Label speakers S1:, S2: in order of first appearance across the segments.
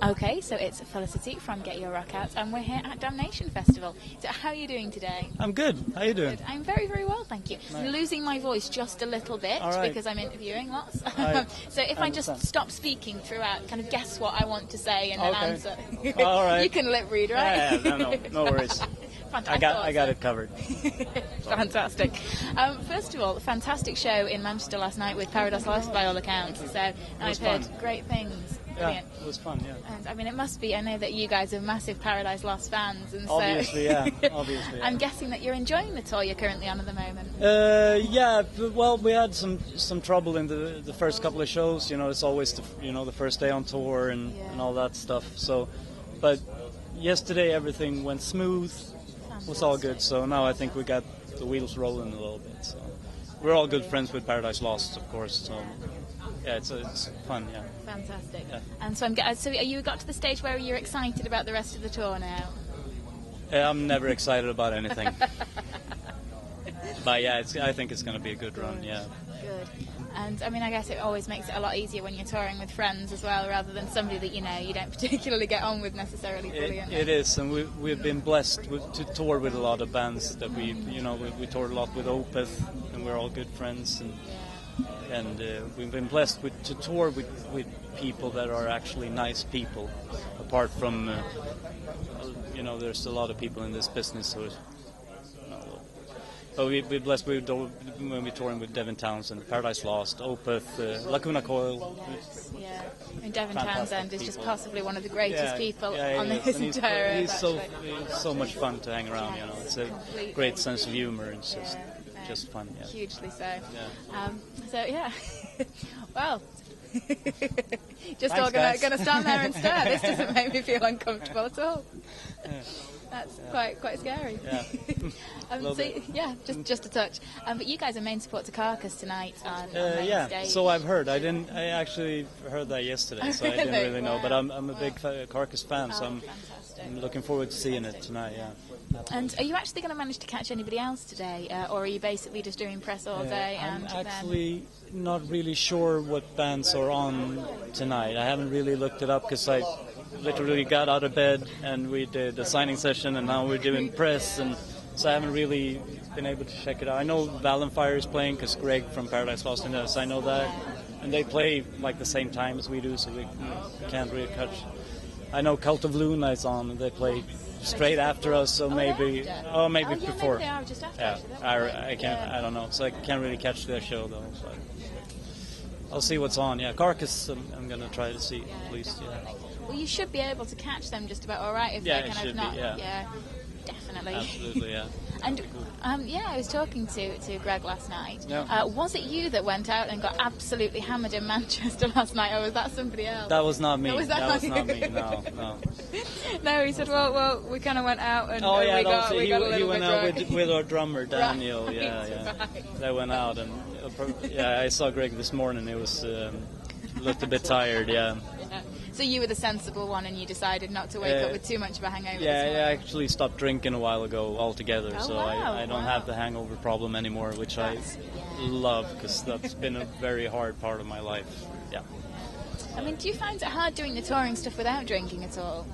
S1: Okay, so it's Felicity from GetYourRockOut, and we're here at Damnation Festival. So how are you doing today?
S2: I'm good. How are you doing?
S1: Good. I'm very, very well, thank you.
S2: Nice.
S1: I'm losing my voice just a little bit because I'm interviewing lots. So if I just stop speaking throughout, kind of guess what I want to say and then answer.
S2: All right.
S1: You can lip read, right?
S2: Yeah, no worries. I got it covered.
S1: Fantastic. First of all, a fantastic show in Manchester last night with Paradise Lost by all accounts. So I've heard great things.
S2: Yeah, it was fun, yeah.
S1: And I mean, it must be, I know that you guys are massive Paradise Lost fans, and so...
S2: Obviously, yeah.
S1: I'm guessing that you're enjoying the tour you're currently on at the moment.
S2: Yeah, well, we had some trouble in the first couple of shows, it's always the first day on tour and all that stuff, so, but yesterday everything went smooth, was all good, so now I think we got the wheels rolling a little bit, so we're all good friends with Paradise Lost, of course, so... Yeah, it's fun, yeah.
S1: Fantastic.
S2: Yeah.
S1: And so you got to the stage where you're excited about the rest of the tour now?
S2: I'm never excited about anything. But yeah, I think it's going to be a good run, yeah.
S1: Good. And I mean, I guess it always makes it a lot easier when you're touring with friends as well, rather than somebody that you don't particularly get on with necessarily. Brilliant.
S2: It is, and we've been blessed to tour with a lot of bands that we toured a lot with Opeth, and we're all good friends, and we've been blessed to tour with people that are actually nice people, apart from there's a lot of people in this business who but we're blessed when we're touring with Devin Townsend, Paradise Lost, Opeth, Lacuna Coil.
S1: Yeah, I mean, Devin Townsend is just possibly one of the greatest people on this entire
S2: earth. He's so much fun to hang around, It's a great sense of humor, and it's just fun, yeah.
S1: Hugely so.
S2: Yeah.
S1: Well, just all going to stand there and stare. This doesn't make me feel uncomfortable at all.
S2: Yeah.
S1: That's quite scary.
S2: Yeah.
S1: Just a touch. But you guys are main support to Carcass tonight on
S2: yeah,
S1: stage.
S2: so I've heard. I actually heard that yesterday, so I didn't really know. But I'm a big Carcass fan, so I'm looking forward to seeing it tonight. Yeah.
S1: And are you actually going to manage to catch anybody else today, or are you basically just doing press all day?
S2: I'm actually not really sure what bands are on tonight. I haven't really looked it up because I literally got out of bed and we did a signing session, and now we're doing press, and so I haven't really been able to check it out. I know Valenfire is playing because Greg from Paradise Lost in us, I know that, and they play like the same time as we do, so we can't really catch. I know Cult of Luna is on, and they play straight after us, so maybe before.
S1: Maybe they are just after.
S2: I can't. I don't know, so I can't really catch their show though. But I'll see what's on. Yeah, Carcass. I'm gonna try to see at least. Yeah.
S1: Well, you should be able to catch them just about all right if they're kind of not. Yeah, definitely.
S2: Absolutely, yeah.
S1: And I was talking to Greg last night.
S2: Yeah.
S1: Was it you that went out and got absolutely hammered in Manchester last night, or was that somebody else?
S2: That was not me.
S1: That was not
S2: me. No.
S1: No, he said, well, we kind of went out and we got a little bit
S2: he went out
S1: drunk.
S2: with our drummer Daniel.
S1: Right.
S2: Yeah.
S1: Right.
S2: They went out, and I saw Greg this morning. He was looked a bit tired. Yeah.
S1: So you were the sensible one, and you decided not to wake up with too much of a hangover.
S2: Yeah, I actually stopped drinking a while ago altogether, so
S1: wow,
S2: I don't have the hangover problem anymore, which I love, because that's been a very hard part of my life. Yeah.
S1: I mean, do you find it hard doing the touring stuff without drinking at all?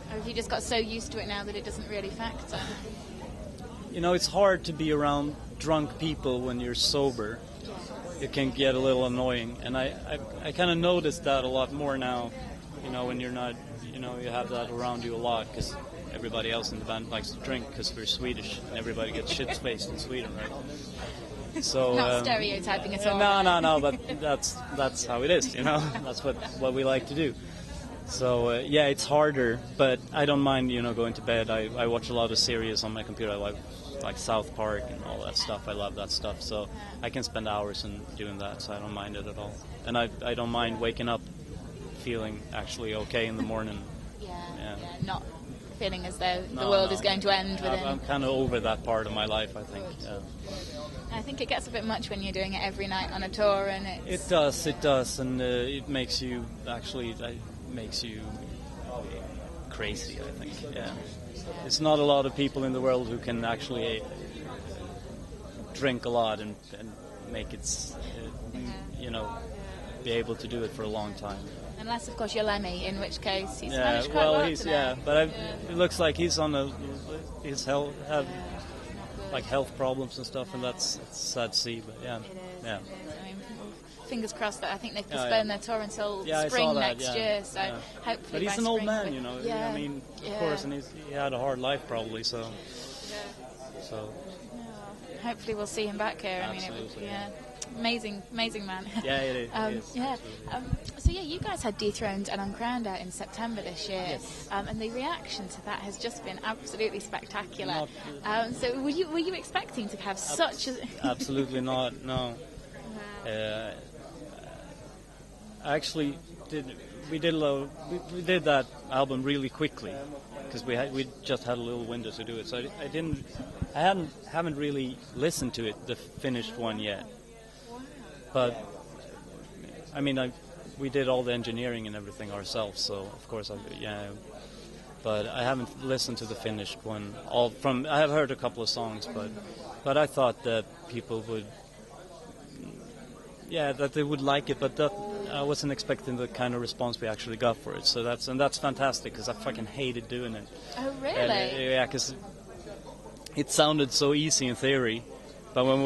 S1: Or have you just got so used to it now that it doesn't really factor?
S2: It's hard to be around drunk people when you're sober. It can get a little annoying, and I kind of noticed that a lot more now, when you're not, you have that around you a lot, because everybody else in the band likes to drink, because we're Swedish, and everybody gets shit-faced in Sweden, right? So
S1: not stereotyping at all.
S2: No, but that's how it is, that's what we like to do. So it's harder, but I don't mind, going to bed. I watch a lot of series on my computer. I like South Park and all that stuff. I love that stuff, so I can spend hours in doing that, so I don't mind it at all. And I don't mind waking up feeling actually okay in the morning.
S1: Yeah, not feeling as though the world is going to end within.
S2: I'm kind of over that part of my life, I think. Yeah.
S1: I think it gets a bit much when you're doing it every night on a tour, and
S2: it does, and it makes you crazy, I think. Yeah. It's not a lot of people in the world who can actually drink a lot and make it, be able to do it for a long time.
S1: Unless, of course, you're Lemmy, in which case he's
S2: yeah,
S1: managed quite well today.
S2: But it looks like he's on he's have like health problems and stuff, and that's sad to see. But yeah,
S1: It is.
S2: yeah.
S1: I mean, fingers crossed that I think they've postponed their tour until
S2: I
S1: spring
S2: saw that,
S1: next year. So hopefully,
S2: but he's
S1: by
S2: an old
S1: spring
S2: man, you know.
S1: Yeah.
S2: I mean, of course, and he had a hard life probably, so. So.
S1: Yeah. Hopefully, we'll see him back here.
S2: Absolutely.
S1: I mean, amazing man.
S2: Yeah, it is.
S1: Yeah. So yeah, you guys had Dethroned and Uncrowned out in September this year,
S2: yes.
S1: And the reaction to that has just been absolutely spectacular. So were you expecting to have such a?
S2: Absolutely not. No. Actually, we did that album really quickly because we just had a little window to do it. So I haven't really listened to it, the finished one yet. But I mean, we did all the engineering and everything ourselves, so of course, but I haven't listened to the finished one. I have heard a couple of songs, but I thought that people would, that they would like it, but that I wasn't expecting the kind of response we actually got for it. So that's fantastic because I fucking hated doing it.
S1: Oh really?
S2: Yeah, because it sounded so easy in theory. But when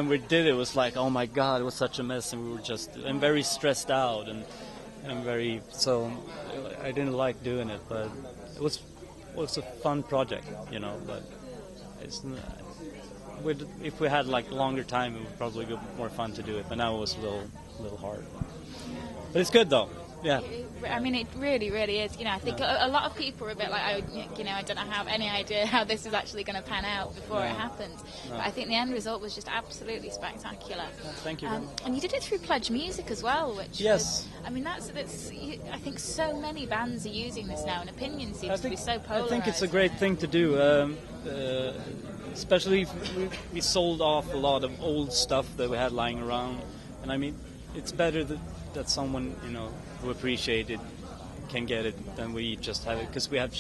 S2: we did it, it was like, oh my God, it was such a mess, and we were I'm very stressed out, and so I didn't like doing it, but it was a fun project, you know. But if we had like longer time, it would probably be more fun to do it. But now it was a little hard. But it's good though. Yeah.
S1: I mean, it really, really is. You know, I think a lot of people are a bit like, I don't have any idea how this is actually going to pan out before it happens. But I think the end result was just absolutely spectacular.
S2: Thank you.
S1: And you did it through Pledge Music as well, which
S2: yes.
S1: I mean, that's. I think so many bands are using this now, and opinion seems to be so polarized.
S2: I think it's a great thing to do. Especially if we sold off a lot of old stuff that we had lying around, and I mean, it's better that someone, you know, who appreciate it can get it than we just have it, because we have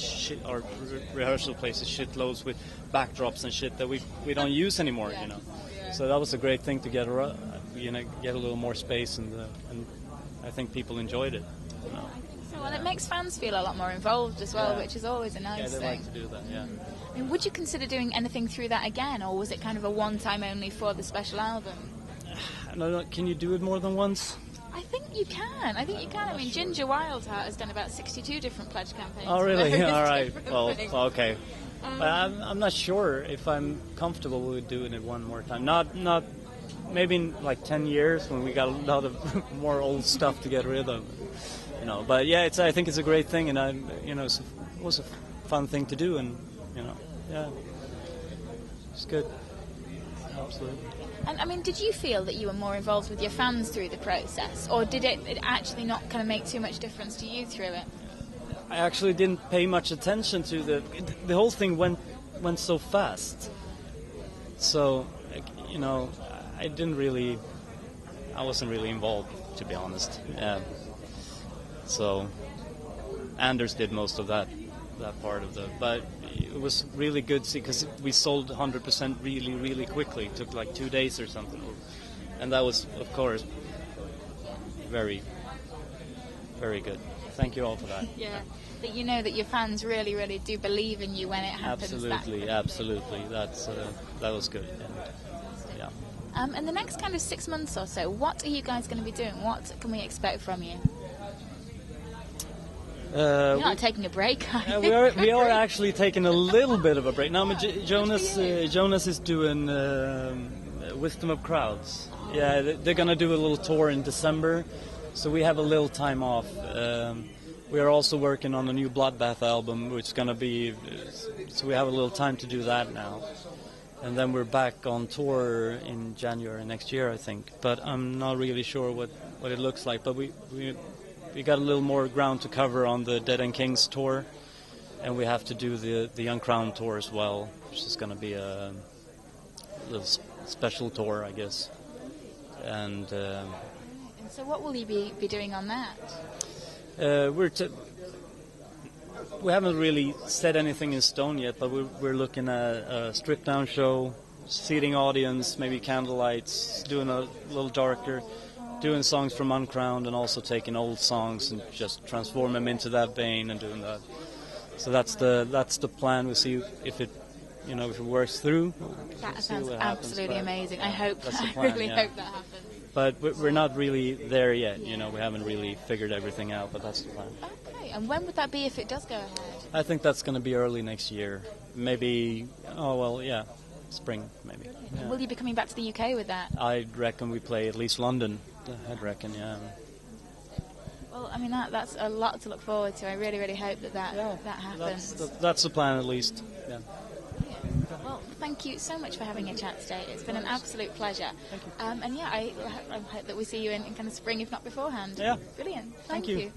S2: our rehearsal places shitloads with backdrops and shit that we don't use anymore, you know. So that was a great thing to get a little more space, and I think people enjoyed it. You know.
S1: So, well, it makes fans feel a lot more involved as well, which is always a nice thing.
S2: Yeah, they like to do that. Yeah.
S1: I mean, would you consider doing anything through that again, or was it kind of a one-time only for the special album?
S2: No, can you do it more than once?
S1: I think you can. I mean, Ginger Wildheart has done about 62 different pledge campaigns.
S2: Oh, really? All right. Well,
S1: things.
S2: okay. But I'm not sure if I'm comfortable with doing it one more time. Not maybe in like 10 years when we got a lot of more old stuff to get rid of. You know. But yeah, I think it's a great thing, and it was a fun thing to do, and it's good. Absolutely.
S1: And I mean, did you feel that you were more involved with your fans through the process, or did it actually not kind of make too much difference to you through it?
S2: I actually didn't pay much attention to the whole thing went so fast. So, you know, I wasn't really involved, to be honest. So Anders did most of that part of but it was really good to see, because we sold 100% really, really quickly. It took like 2 days or something, and that was, of course, very, very good. Thank you all for that.
S1: Yeah, that you know that your fans really, really do believe in you when it happens.
S2: Absolutely. That was good. Yeah.
S1: And the next kind of 6 months or so, what are you guys going to be doing? What can we expect from you? You're not taking a break, are you?
S2: We are actually taking a little bit of a break. Now, Jonas is doing Wisdom of Crowds. Yeah, they're going to do a little tour in December, so we have a little time off. We are also working on a new Bloodbath album, which is going to be... So we have a little time to do that now. And then we're back on tour in January next year, I think. But I'm not really sure what it looks like. But we got a little more ground to cover on the Dead and Kings tour, and we have to do the Uncrowned tour as well, which is going to be a little special tour, I guess. And
S1: so what will you be doing on that?
S2: We haven't really said anything in stone yet, but we're looking at a stripped-down show, seating audience, maybe candlelights, doing a little darker. doing songs from Uncrowned and also taking old songs and just transform them into that vein and doing that. So that's the plan. We'll see if it works through.
S1: That sounds absolutely amazing. I
S2: Plan,
S1: really hope that happens.
S2: But we're not really there yet. We haven't really figured everything out, but that's the plan.
S1: Okay, and when would that be if it does go ahead?
S2: I think that's going to be early next year. Maybe, spring, maybe. Yeah.
S1: Will you be coming back to the UK with that?
S2: I reckon we play at least London. I'd reckon, yeah.
S1: Well, I mean, that's a lot to look forward to. I really, really hope that happens.
S2: That's the plan, at least, yeah.
S1: Well, thank you so much for having a chat today. It's been an absolute pleasure.
S2: Thank you.
S1: And I hope that we see you in kind of spring, if not beforehand.
S2: Yeah.
S1: Brilliant.
S2: Thank you.